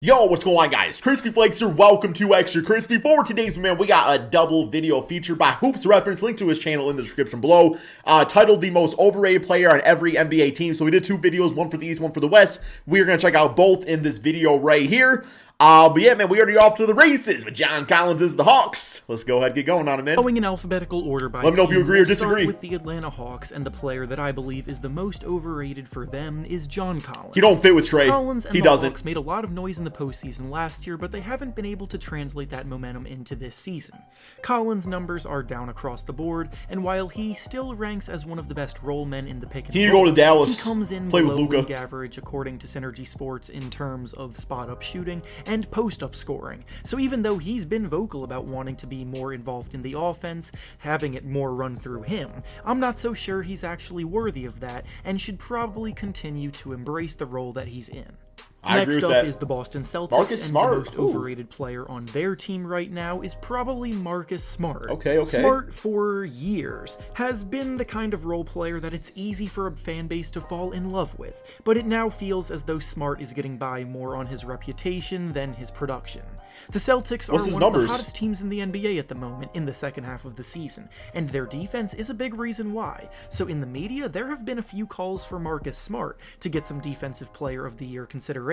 Yo, what's going on, guys? Crispy Flakes here. Welcome to Extra Crispy. For today's man, we got a double video feature by Hoops Reference. Link to his channel in the description below. Titled The Most Overrated Player on Every NBA Team. So we did two videos, one for the East, one for the West. We're going to check out both in this video right here. But yeah, man, we already off to the races with John Collins' The Hawks. Let's go ahead and get going on it, man. Going in alphabetical order by Let me know if you agree or disagree. With the Atlanta Hawks, and the player that I believe is the most overrated for them is John Collins. He don't fit with Trey. Collins and he the doesn't. Hawks made a lot of noise in the postseason last year, but they haven't been able to translate that momentum into this season. Collins' numbers are down across the board, and while he still ranks as one of the best role men in the pick and roll, he need to go to Dallas. He comes in play with below Luka. league average according to Synergy Sports in terms of spot-up shooting and post-up scoring. So even though he's been vocal about wanting to be more involved in the offense, having it more run through him, I'm not so sure he's actually worthy of that and should probably continue to embrace the role that he's in. Next up is the Boston Celtics, Marcus and Smart. the most overrated player on their team right now is probably Marcus Smart. Okay. Smart, for years, has been the kind of role player that it's easy for a fan base to fall in love with, but it now feels as though Smart is getting by more on his reputation than his production. The Celtics are one of the hottest teams in the NBA at the moment in the second half of the season, and their defense is a big reason why. So in the media, there have been a few calls for Marcus Smart to get some Defensive Player of the Year consideration,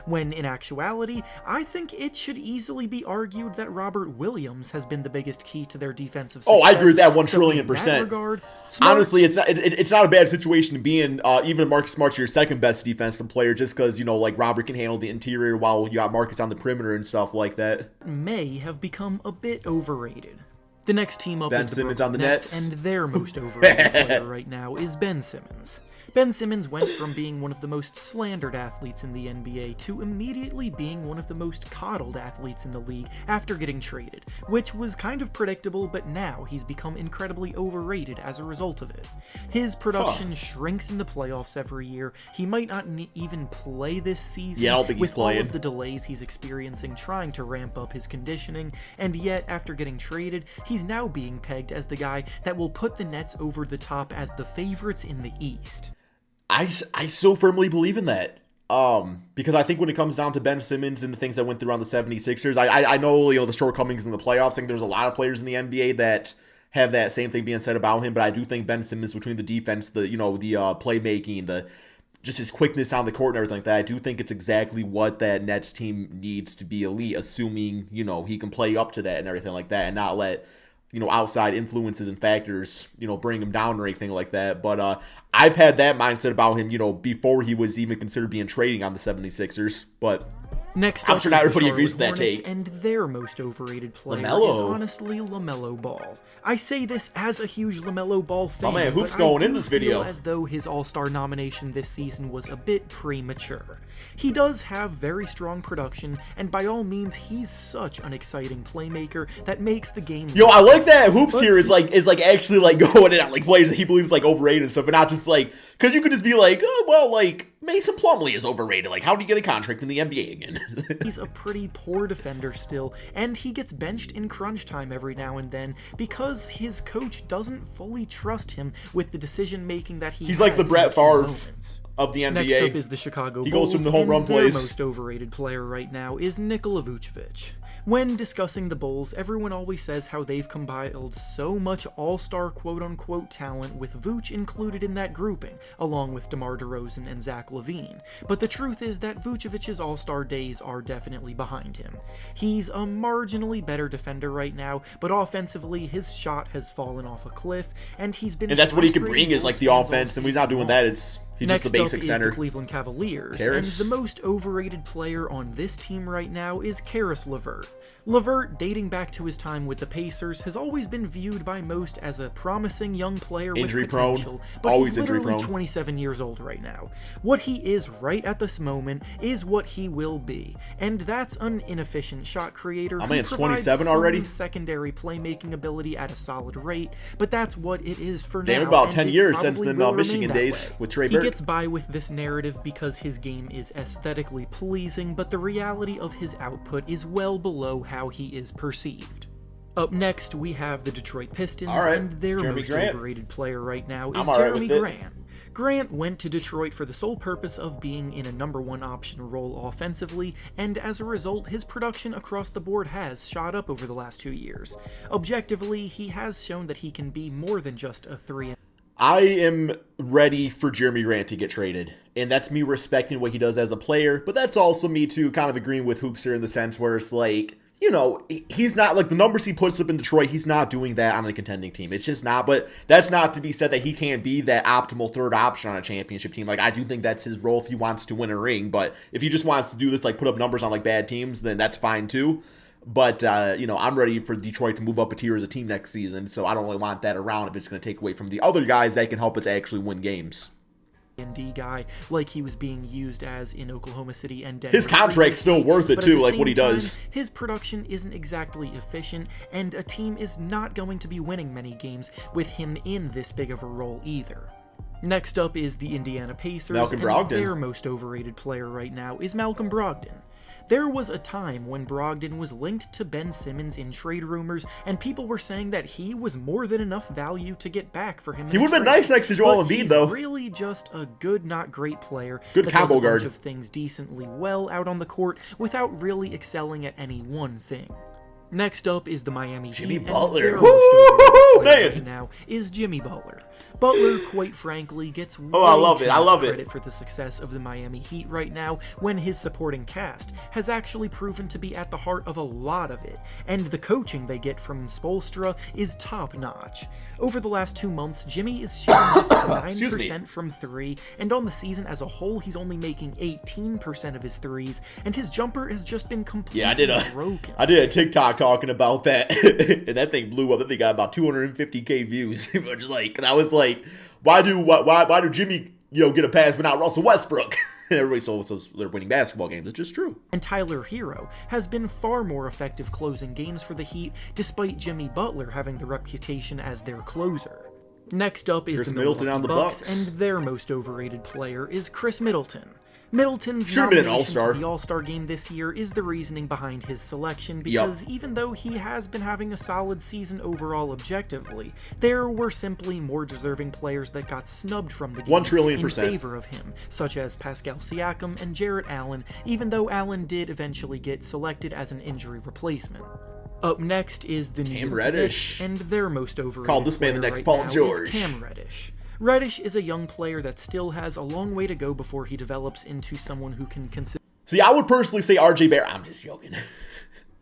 when in actuality, I think it should easily be argued that Robert Williams has been the biggest key to their defensive success. Oh, I agree with that 1 so trillion in that percent. regard, honestly, it's not a bad situation to be in. Even Marcus Smart's your second best defensive player, just because, you know, like Robert can handle the interior while you got Marcus on the perimeter and stuff like that. May have become a bit overrated. The next team up is the Simmons Brooklyn on the Nets, Nets. and their most overrated player right now is Ben Simmons. Ben Simmons went from being one of the most slandered athletes in the NBA to immediately being one of the most coddled athletes in the league after getting traded, which was kind of predictable, but now he's become incredibly overrated as a result of it. His production shrinks in the playoffs every year. He might not even play this season, I don't think he's with playing. all of the delays he's experiencing trying to ramp up his conditioning, and yet after getting traded, he's now being pegged as the guy that will put the Nets over the top as the favorites in the East. I so firmly believe in that. Because I think when it comes down to Ben Simmons and the things that went through on the 76ers, I know, you know, the shortcomings in the playoffs. I think there's a lot of players in the NBA that have that same thing being said about him, but I do think Ben Simmons, between the defense, the playmaking, just his quickness on the court and everything like that, I do think it's exactly what that Nets team needs to be elite, assuming, you know, he can play up to that and everything like that and not let, you know, outside influences and factors, you know, bring him down or anything like that. But I've had that mindset about him, you know, before he was even considered being trading on the 76ers. But next I'm up sure not is the everybody agrees with that Hornets, take. and their most overrated player LaMelo. is honestly LaMelo Ball. I say this as a huge LaMelo Ball fan, man, Hoop's but going I in do this video. feel as though his All-Star nomination this season was a bit premature. He does have very strong production, and by all means, he's such an exciting playmaker that makes the game. Yo, I like that Hoops here is actually like going in on like players that he believes like overrated and stuff, but not just like, because you could just be like, oh well, like Mason Plumlee is overrated. Like, how did he get a contract in the NBA again? He's a pretty poor defender still, and he gets benched in crunch time every now and then because his coach doesn't fully trust him with the decision making that he's like the Brett Favre of the NBA. Next up is the Chicago Bulls. He goes from the home run and their plays. most overrated player right now is Nikola Vucevic. When discussing the Bulls, everyone always says how they've compiled so much all-star quote-unquote talent with Vooch included in that grouping, along with DeMar DeRozan and Zach LaVine. But the truth is that Vucevic's all-star days are definitely behind him. He's a marginally better defender right now, but offensively, his shot has fallen off a cliff, and he's been... And that's what he can bring is like the offense, and he's not doing that. He's just the basic center. Next up is the Cleveland Cavaliers, Caris. and the most overrated player on this team right now is Caris LeVert. LeVert, dating back to his time with the Pacers, has always been viewed by most as a promising young player with potential, but he's literally 27 years old right now. What he is right at this moment is what he will be, and that's an inefficient shot creator who provides 27 already? some secondary playmaking ability at a solid rate, but that's what it is for now. Damn, about 10 and years it since the probably will Michigan remain that days way. with Trey He Burke. gets by with this narrative because his game is aesthetically pleasing, but the reality of his output is well below how he is perceived. Up next, we have the Detroit Pistons, and their most overrated player right now is Jerami Grant. Grant went to Detroit for the sole purpose of being in a number one option role offensively, and as a result, his production across the board has shot up over the last 2 years. Objectively, he has shown that he can be more than just a 3. I am ready for Jerami Grant to get traded, and that's me respecting what he does as a player, but that's also me too kind of agreeing with Hoopster in the sense where it's like, you know, he's not, like, the numbers he puts up in Detroit, he's not doing that on a contending team. It's just not, but that's not to be said that he can't be that optimal third option on a championship team. Like, I do think that's his role if he wants to win a ring, but if he just wants to do this, like, put up numbers on, like, bad teams, then that's fine too. But, you know, I'm ready for Detroit to move up a tier as a team next season, so I don't really want that around if it's going to take away from the other guys that can help us actually win games. D guy like he was being used as in Oklahoma City and Denver. His contract's still worth it too, like what he does. His production isn't exactly efficient, and a team is not going to be winning many games with him in this big of a role either. Next up is the Indiana Pacers, Malcolm and Brogdon. their most overrated player right now is Malcolm Brogdon. There was a time when Brogdon was linked to Ben Simmons in trade rumors, and people were saying that he was more than enough value to get back for him. He would have been nice next to Joel Embiid, though. He's really just a good, not great player. Good that combo does a guard. bunch of things decently well out on the court without really excelling at any one thing. Next up is the Miami Jimmy Heat, Butler. and their most overrated player Man. right now is Jimmy Butler. Butler, quite frankly, gets way I love too it. I much love it. credit for the success of the Miami Heat right now when his supporting cast has actually proven to be at the heart of a lot of it, and the coaching they get from Spoelstra is top-notch. Over the last 2 months, Jimmy is shooting just 9% from 3, and on the season as a whole, he's only making 18% of his threes, and his jumper has just been completely broken. I did a TikTok talking about that, and that thing blew up. That thing got about 250K views. Just like, that was like, why do Jimmy, you know, get a pass but not Russell Westbrook? And everybody says they're winning basketball games. It's just true. And Tyler Hero has been far more effective closing games for the Heat, despite Jimmy Butler having the reputation as their closer. Next up is the Middleton on the Bucks, and their most overrated player is Khris Middleton. Middleton's Should have been an nomination All-Star. to the All-Star game this year is the reasoning behind his selection, because even though he has been having a solid season overall objectively, there were simply more deserving players that got snubbed from the game 1 trillion in %. favor of him, such as Pascal Siakam and Jarrett Allen, even though Allen did eventually get selected as an injury replacement. Up next is the New York Reddish. Knicks, and their most overrated Called this man the player next right Paul now is George. Cam Reddish. Reddish is a young player that still has a long way to go before he develops into someone who can consider. See, I would personally say RJ Barrett. I'm just joking.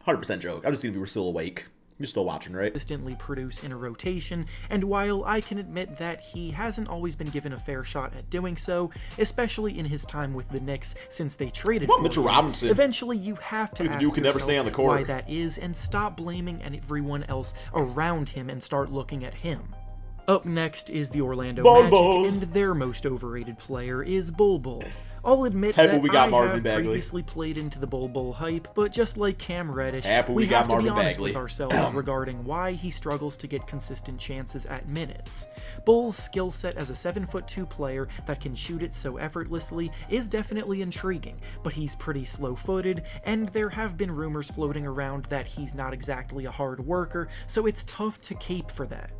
100% joke. I'm just seeing if you were still awake. You're still watching, right? Consistently produce in a rotation, and while I can admit that he hasn't always been given a fair shot at doing so, especially in his time with the Knicks since they traded for Mitchell him, Robinson. eventually you have to The ask dude can never yourself stay on the court. why that is, and stop blaming everyone else around him and start looking at him. Up next is the Orlando Magic, and their most overrated player is Bol Bol. I'll admit that I have previously played into the Bol Bol hype, but just like Cam Reddish, we have to be honest with ourselves regarding why he struggles to get consistent chances at minutes. Bol's skill set as a 7'2" player that can shoot it so effortlessly is definitely intriguing, but he's pretty slow-footed, and there have been rumors floating around that he's not exactly a hard worker, so it's tough to cape for that.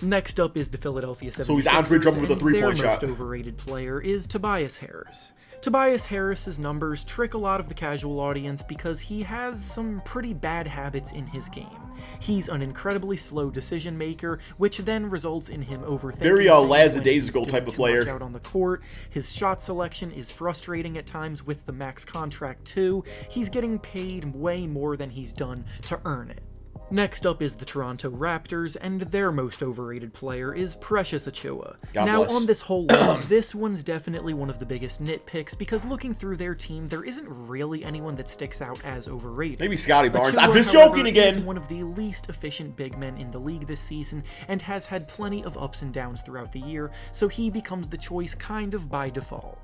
Next up is the Philadelphia 76ers, so he's Andre Drummond with a three-point shot. Their most overrated player is Tobias Harris. Tobias Harris's numbers trick a lot of the casual audience because he has some pretty bad habits in his game. He's an incredibly slow decision maker, which then results in him overthinking. Very lackadaisical type of player. Out on the court. His shot selection is frustrating at times with the max contract too. He's getting paid way more than he's done to earn it. Next up is the Toronto Raptors, and their most overrated player is Precious Achiuwa. Now, on this whole list, this one's definitely one of the biggest nitpicks, because looking through their team, there isn't really anyone that sticks out as overrated. Maybe Scotty Barnes. Achiuwa, I'm just however, joking again. Is one of the least efficient big men in the league this season, and has had plenty of ups and downs throughout the year, so he becomes the choice kind of by default.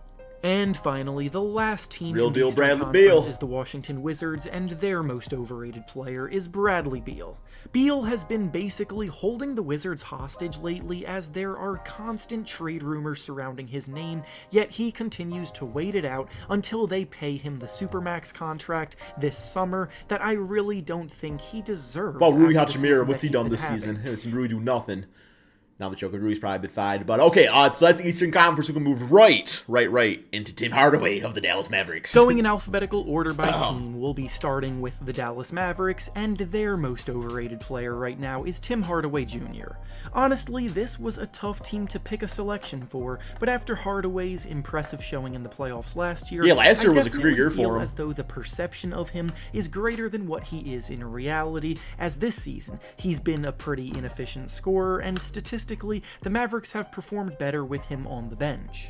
And finally, the last team in the Eastern Conference is the Washington Wizards, and their most overrated player is Bradley Beal. Beal has been basically holding the Wizards hostage lately, as there are constant trade rumors surrounding his name, yet he continues to wait it out until they pay him the Supermax contract this summer that I really don't think he deserves. Well, Rui Hachimura, what's he done this season? He really do nothing. Now the Joker Rui's probably been fine. But okay, so that's Eastern Conference. We can move right into Tim Hardaway of the Dallas Mavericks. Going in alphabetical order by team, we'll be starting with the Dallas Mavericks, and their most overrated player right now is Tim Hardaway Jr. Honestly, this was a tough team to pick a selection for, but after Hardaway's impressive showing in the playoffs last year, last year was a career year feel for him. as though the perception of him is greater than what he is in reality, as this season, he's been a pretty inefficient scorer, and statistically, the Mavericks have performed better with him on the bench.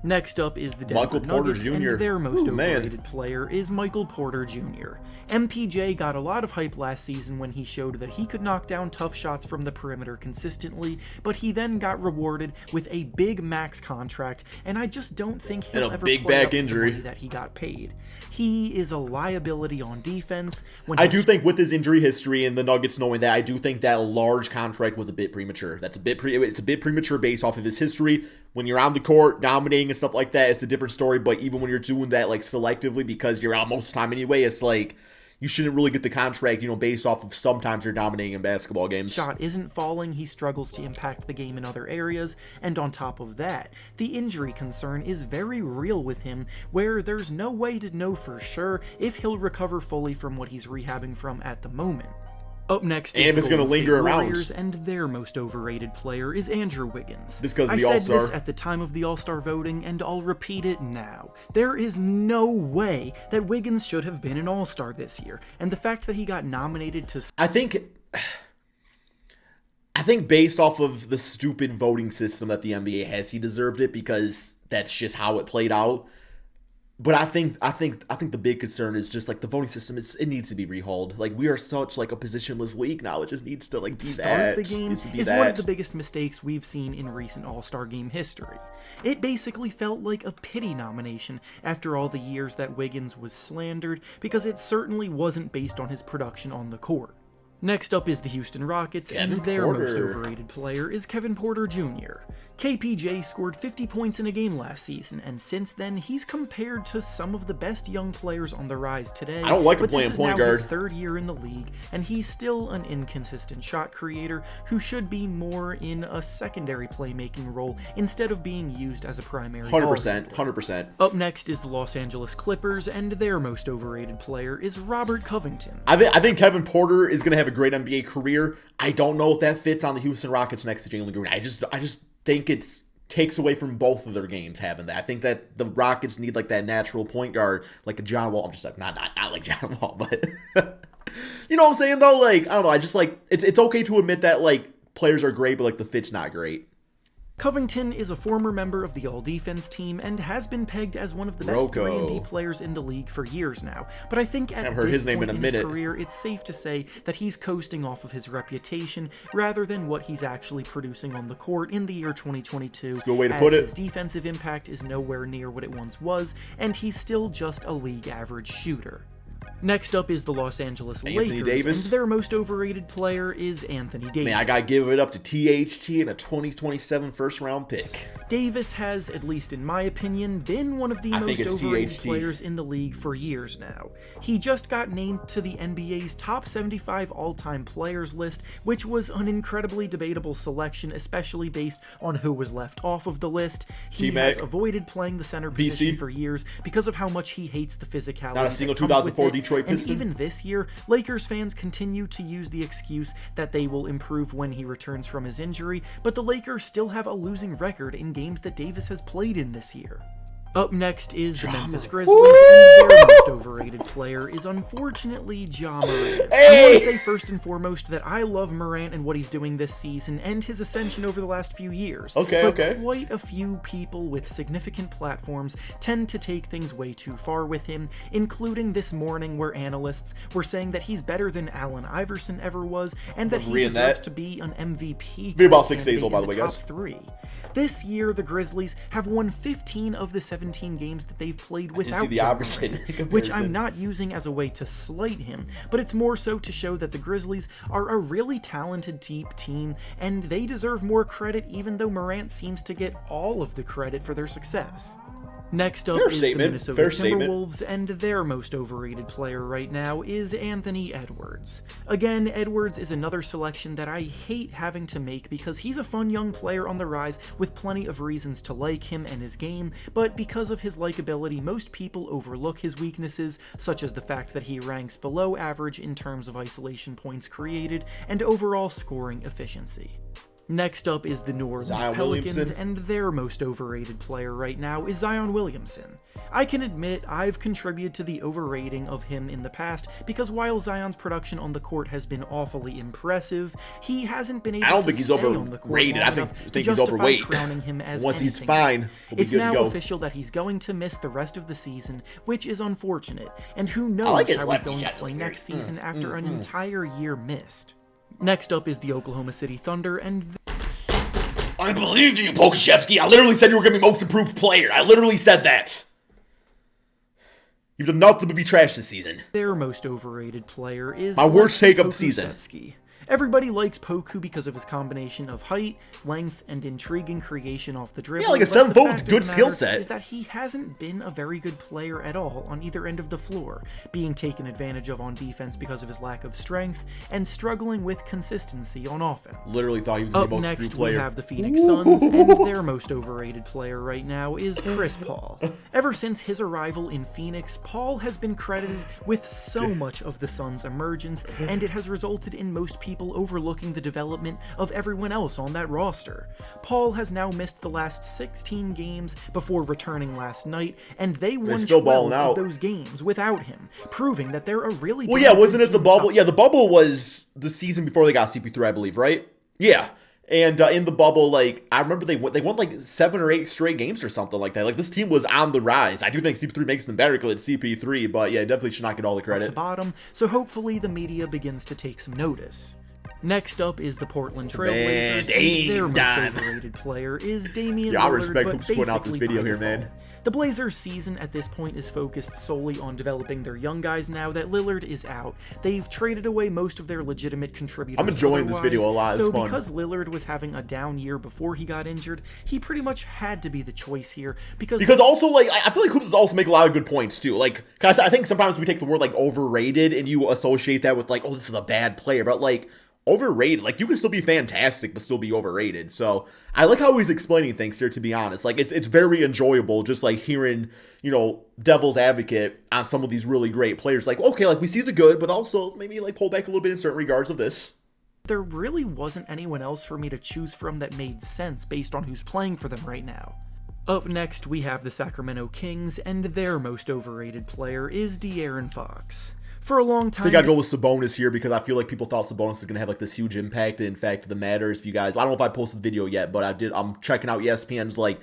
Next up is the Denver Nuggets, and their most overrated player is Michael Porter Jr. MPJ got a lot of hype last season when he showed that he could knock down tough shots from the perimeter consistently, but he then got rewarded with a big max contract, and I just don't think he'll ever play up to the money that he got paid. He is a liability on defense. I do think with his injury history and the Nuggets knowing that, I do think that a large contract was a bit premature. It's a bit premature based off of his history. When you're on the court dominating and stuff like that, it's a different story. But even when you're doing that like selectively because you're out most of the time anyway, it's like you shouldn't really get the contract, based off of sometimes you're dominating in basketball games. Shot isn't falling, he struggles to impact the game in other areas, and on top of that, the injury concern is very real with him, where there's no way to know for sure if he'll recover fully from what he's rehabbing from at the moment. Up next is the Golden State Warriors, and their most overrated player is Andrew Wiggins. I said this at the time of the All-Star voting, and I'll repeat it now. There is no way that Wiggins should have been an All-Star this year, and the fact that he got nominated to... I think based off of the stupid voting system that the NBA has, he deserved it because that's just how it played out. But I think the big concern is just like the voting system. It needs to be rehauled. Like we are such like a positionless league now. It just needs to like be that. Start the game is one of the biggest mistakes we've seen in recent All-Star Game history. It basically felt like a pity nomination after all the years that Wiggins was slandered because it certainly wasn't based on his production on the court. Next up is the Houston Rockets, and their most overrated player is Kevin Porter Jr. KPJ scored 50 points in a game last season, and since then, he's compared to some of the best young players on the rise today. I don't like him playing point guard. This is now his third year in the league, and he's still an inconsistent shot creator who should be more in a secondary playmaking role instead of being used as a primary 100%. Up next is the Los Angeles Clippers, and their most overrated player is Robert Covington. I think Kevin Porter is going to have a great NBA career. I don't know if that fits on the Houston Rockets next to Jalen Green. I just think it takes away from both of their games having that. I think that the Rockets need like that natural point guard, like a John Wall. I'm just like not like John Wall, but you know what I'm saying though? Like I don't know. I just like it's okay to admit that like players are great, but like the fit's not great. Covington is a former member of the All-Defense team and has been pegged as one of the best 3-and-D players in the league for years now. But I think at this point in his career, it's safe to say that he's coasting off of his reputation rather than what he's actually producing on the court in the year 2022. Good way to put it. His defensive impact is nowhere near what it once was, and he's still just a league average shooter. Next up is the Los Angeles Lakers, and their most overrated player is Anthony Davis. Man, I gotta give it up to THT and a 2027 first-round pick. Davis has, at least in my opinion, been one of the most overrated players in the league for years now. He just got named to the NBA's top 75 all-time players list, which was an incredibly debatable selection, especially based on who was left off of the list. He has avoided playing the center position for years because of how much he hates the physicality. Not a single 2004 Detroit Pistons. And even this year, Lakers fans continue to use the excuse that they will improve when he returns from his injury, but the Lakers still have a losing record in games that Davis has played in this year. Up next is the Memphis Grizzlies, and their most overrated player is unfortunately Ja Morant. I want to say first and foremost that I love Morant and what he's doing this season and his ascension over the last few years. But quite a few people with significant platforms tend to take things way too far with him, including this morning where analysts were saying that he's better than Allen Iverson ever was and that he deserves to be an MVP. Be about 6 days old, by the way, guys. Top 3. This year, the Grizzlies have won 15 of the 17 games that they've played without Ja Morant, which I'm not using as a way to slight him, but it's more so to show that the Grizzlies are a really talented deep team, and they deserve more credit even though Morant seems to get all of the credit for their success. Next up Fair is statement. the Minnesota Fair statement. Timberwolves, and their most overrated player right now is Anthony Edwards. Again, Edwards is another selection that I hate having to make because he's a fun young player on the rise with plenty of reasons to like him and his game, but because of his likability, most people overlook his weaknesses, such as the fact that he ranks below average in terms of isolation points created and overall scoring efficiency. Next up is the New Orleans Pelicans, Williamson. and their most overrated player right now is Zion Williamson. I can admit I've contributed to the overrating of him in the past because while Zion's production on the court has been awfully impressive, he hasn't been able to stay on the court long enough to justify crowning him as Once he's anything fine, good. we'll be It's good to now go. official that he's going to miss the rest of the season, which is unfortunate, and who knows like his how he's lefty going to shots play like next season after an entire year missed. Next up is the Oklahoma City Thunder, and I believed in you, Pokashevsky. I literally said you were going to be most improved player. I literally said that. You've done nothing but be trash this season. their most overrated player is My worst take of the Poku season. Sepsky. Everybody likes Poku because of his combination of height, length, and intriguing creation off the dribble. Yeah, like a but the 7-foot fact of good the skill matter set. Is that he hasn't been a very good player at all on either end of the floor, being taken advantage of on defense because of his lack of strength, and struggling with consistency on offense. Literally thought he was going Up to be most next, improved we player. have the Phoenix Suns, and their most overrated player right now is Chris Paul. Ever since his arrival in Phoenix, Paul has been credited with so much of the Suns' emergence, and it has resulted in most people overlooking the development of everyone else on that roster. Paul has now missed the last 16 games before returning last night, and they won still 12 balling of out. those games without him, proving that they're a really Well, damn yeah, wasn't good it the team bubble? top- Yeah, the bubble was the season before they got CP3, I believe, right? Yeah. And in the bubble, like, I remember they won like 7 or 8 straight games or something like that. Like, this team was on the rise. I do think CP3 makes them better because it's CP3, but yeah, definitely should not get all the to credit. bottom, so hopefully the media begins to take some notice. Next up is the Portland Man, Trailblazers, and their Dame most overrated player is Damian Yeah, I Lillard, respect but who's putting out this basically video by here, man. default. The Blazers' season at this point is focused solely on developing their young guys now that Lillard is out. They've traded away most of their legitimate contributors. I'm enjoying this video a lot. It's So fun. because Lillard was having a down year before he got injured, he pretty much had to be the choice here because also, like, I feel like Hoops also make a lot of good points, too. Like, 'cause I think sometimes we take the word, like, overrated, and you associate that with, like, oh, this is a bad player. But, like, overrated, like, you can still be fantastic, but still be overrated. So, I like how he's explaining things here, to be honest. Like, it's very enjoyable just, like, hearing, you know, devil's advocate on some of these really great players. Like, okay, like, we see the good, but also maybe, like, pull back a little bit in certain regards of this. there really wasn't anyone else for me to choose from that made sense based on who's playing for them right now. Up next, we have the Sacramento Kings, and their most overrated player is De'Aaron Fox. For a long time, I think I'd go with Sabonis here because I feel like people thought Sabonis was going to have like this huge impact. In fact, the matters, if you guys, I don't know if I posted the video yet, but I'm checking out ESPN's like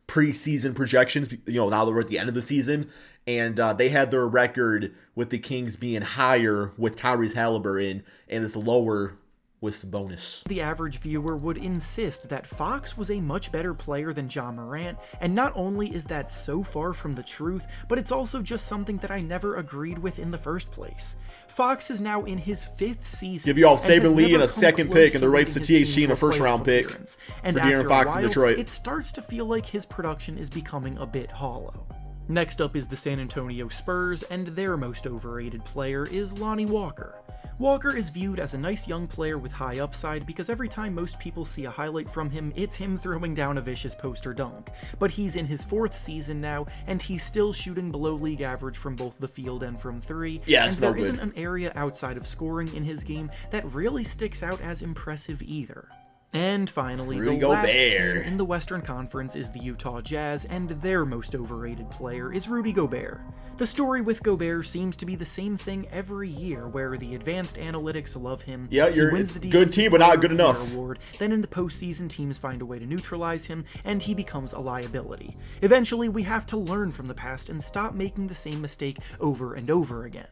preseason projections, you know, now that we're at the end of the season, and they had their record with the Kings being higher with Tyrese Halliburton and it's lower with Sabonis. the average viewer would insist that Fox was a much better player than Ja Morant, and not only is that so far from the truth, but it's also just something that I never agreed with in the first place. Fox is now in his 5th season. Give you all and has Saban Lee never and a come second close pick and the to rights to leading his THT team and a to playoff first-round pick appearance. And for De'Aaron after a Fox in while, Detroit. it starts to feel like his production is becoming a bit hollow. Next up is the San Antonio Spurs, and their most overrated player is Lonnie Walker. Walker is viewed as a nice young player with high upside because every time most people see a highlight from him, it's him throwing down a vicious poster dunk. But he's in his 4th season now, and he's still shooting below league average from both the field and from 3. Yeah, and it's there no good. isn't an area outside of scoring in his game that really sticks out as impressive either. And finally, Rudy the last Gobert. team in the Western Conference is the Utah Jazz, and their most overrated player is Rudy Gobert. The story with Gobert seems to be the same thing every year, where the advanced analytics love him, Yeah, he wins the good team, but not good Player enough. award, then in the postseason teams find a way to neutralize him, and he becomes a liability. Eventually, we have to learn from the past and stop making the same mistake over and over again.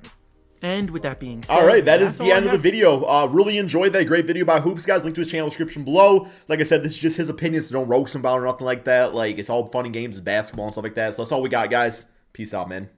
And with that being said, All right, that is that's the all end I of the have. video. Really enjoyed that. Great video by Hoops, guys. Link to his channel description below. Like I said, this is just his opinion, so don't roast him about it or nothing like that. Like, it's all fun and games, it's basketball and stuff like that. So that's all we got, guys. Peace out, man.